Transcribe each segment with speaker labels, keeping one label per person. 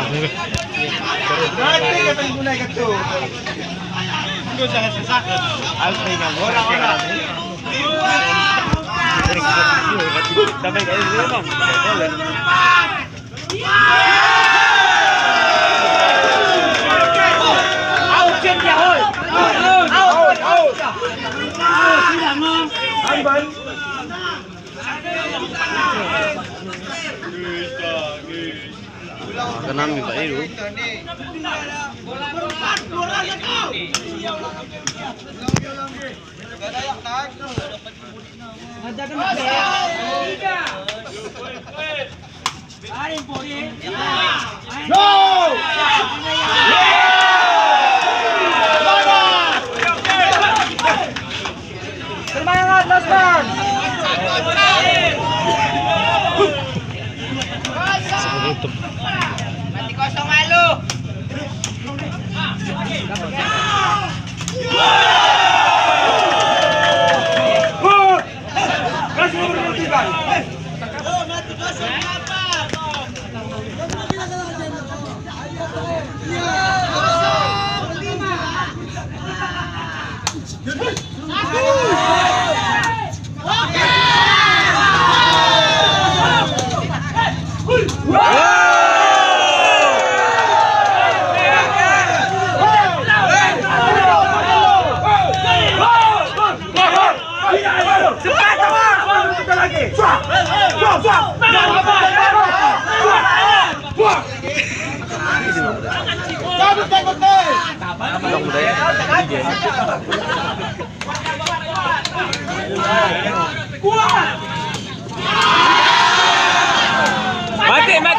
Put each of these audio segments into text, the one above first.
Speaker 1: Nanti katong gunay ka to. Kung sa sasakot. Alpay nga. Wala. Tapi kayak gitu bang. Out ya hoi. Out. Silang mo. Amban.
Speaker 2: Kenapa minta itu?
Speaker 1: Semangat Lasman. Mati kosong malu. Mati.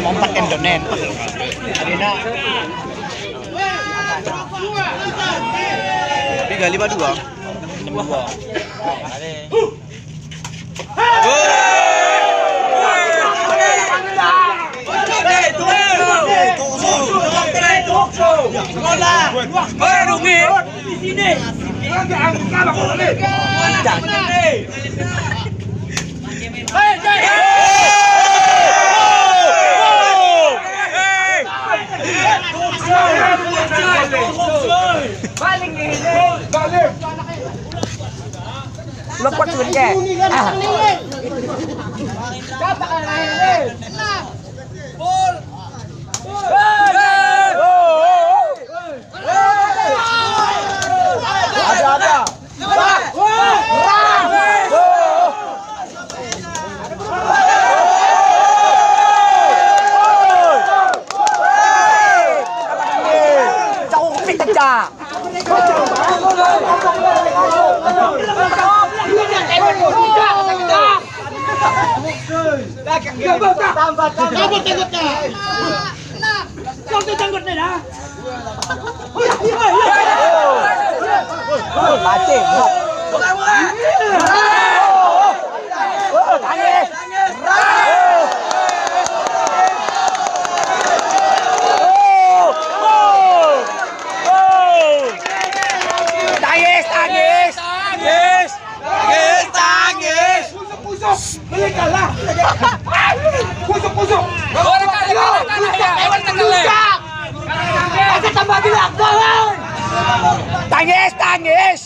Speaker 1: Mompak endonen. Arena. 352. ลบกดปืนแกTangis.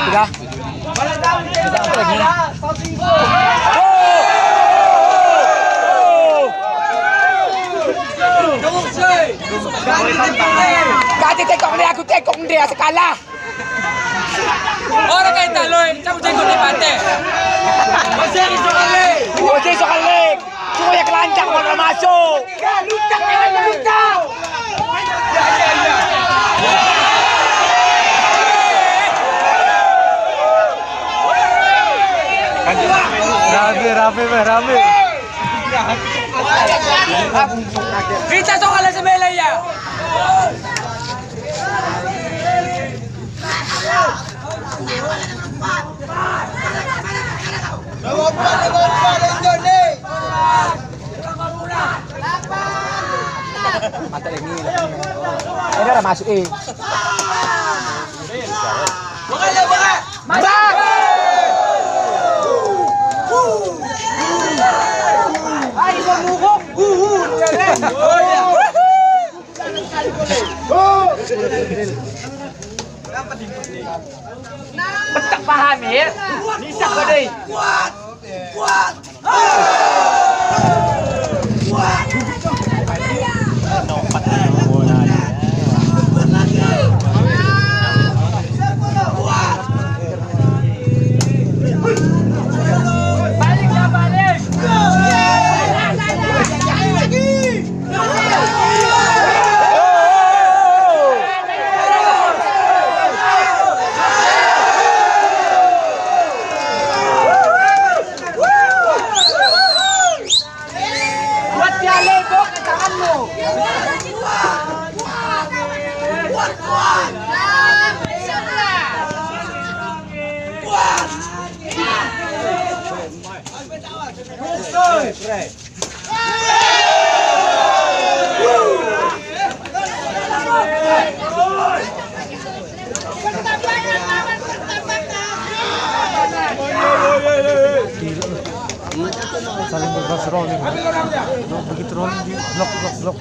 Speaker 1: Tiga. Ganti tekong dia sekala. Orang kayak taloy, cabut jenggot di pantai. Masih iso kali. Suya
Speaker 2: masuk.
Speaker 3: Lutak jangan lutak.
Speaker 2: Rame.
Speaker 3: Kita sokalan sa Melaya.
Speaker 2: Mata ini. Ini dah masuk
Speaker 3: Ay, mamukok. Betak paham ya? Nisak ko deh. Kuat.
Speaker 2: Saling bergerak rolling. Begitu rolling di blok.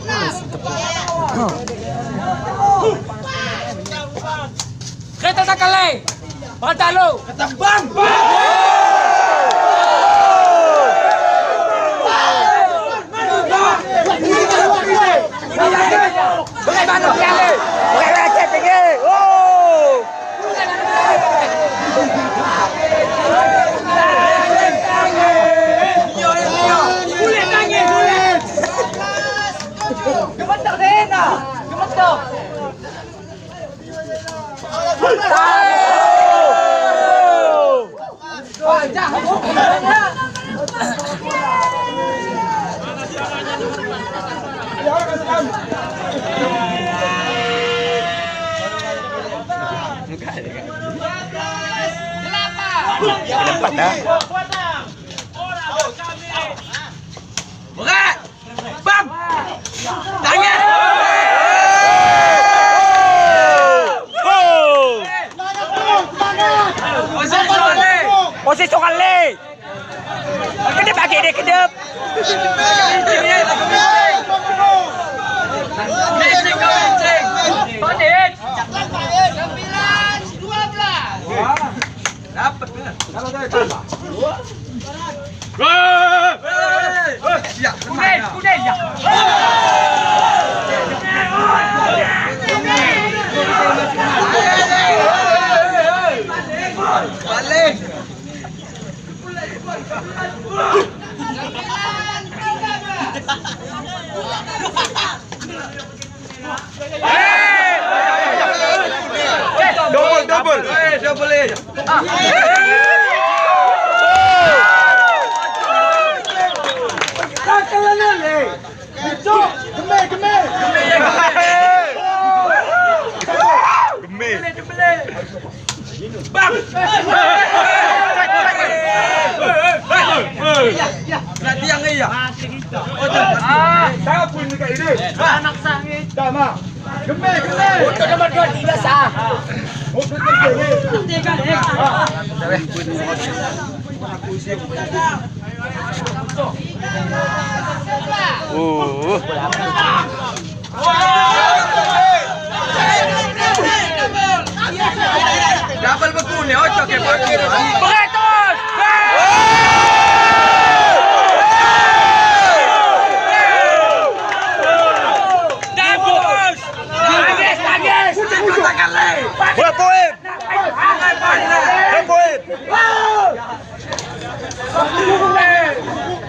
Speaker 3: Kita sakali. Bakal talo. Ketembang. Bagaimana kali?
Speaker 2: Bagaimana tinggi? Oh!
Speaker 3: Sulit nangis, sulit. Gemetar deh, nah. Gemetar.
Speaker 2: Empat dah.
Speaker 3: Berat. Bam. Tangan.
Speaker 2: Posisi kali. Kedep lagi dia kedep.
Speaker 3: Dapat benar. Kalau saya tambah. Ya, kuda ya. Balik.
Speaker 1: Double. Double.
Speaker 3: Berarti yang iya.
Speaker 1: Saya pun dekat ini.
Speaker 3: Anak sangit.
Speaker 1: Tama. Gemel.
Speaker 3: Untuk nomor 2 tidak sah.
Speaker 1: Double bekune, ocho ke pakai.
Speaker 3: Beretos.
Speaker 2: Bola poin. Poin.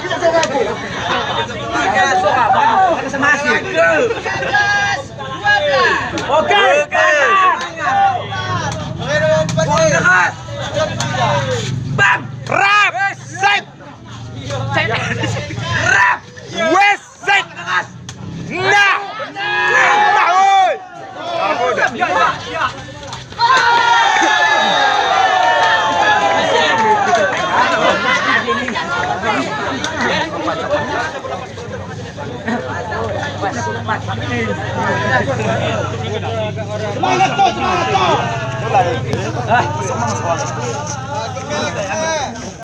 Speaker 1: Kita Wes set. Nah. Nah, oi. Aku dah. Semangat tuh, semangat tuh.